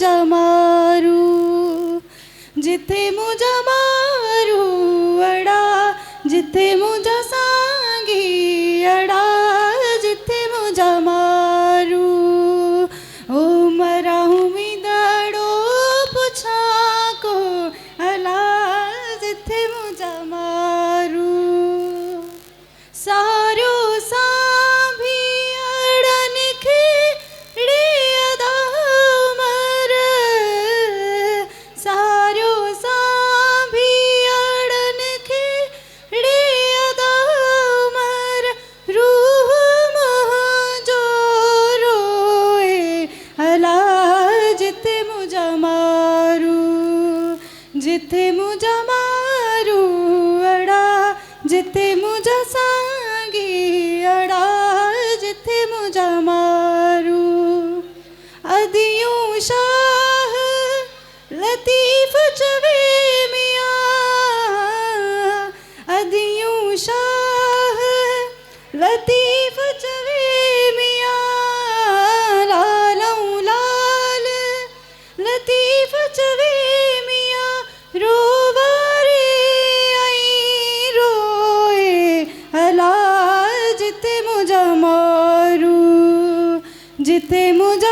मुझा मारू, जिथे मुझा मारू अड़ा, जिथे मुझा सांगी अड़ा, जिथे मुझा मारू। ओ मरा हूँ मिदड़ो पुछा को अला, जिथे मुझा मारू। सारो सांभी अड़न खेड़े अदा मर, सारो सांभी अड़न खेड़े अदा मर, रूह मोह जो रोए अला, जिथे मुझा मारू, जिथे मुझा मारू अड़ा, जिथे मुझा सांगी अड़ा, जिथे मुझा मारू। अदियों शाह लतीफ चवे मियाँ, अदियों शाह लतीफ चवे मियाँ, लालों लाल लतीफ चवे मियाँ, रोवारे आई रोए अला, जिथे मुझा मारू, जिथे मुझा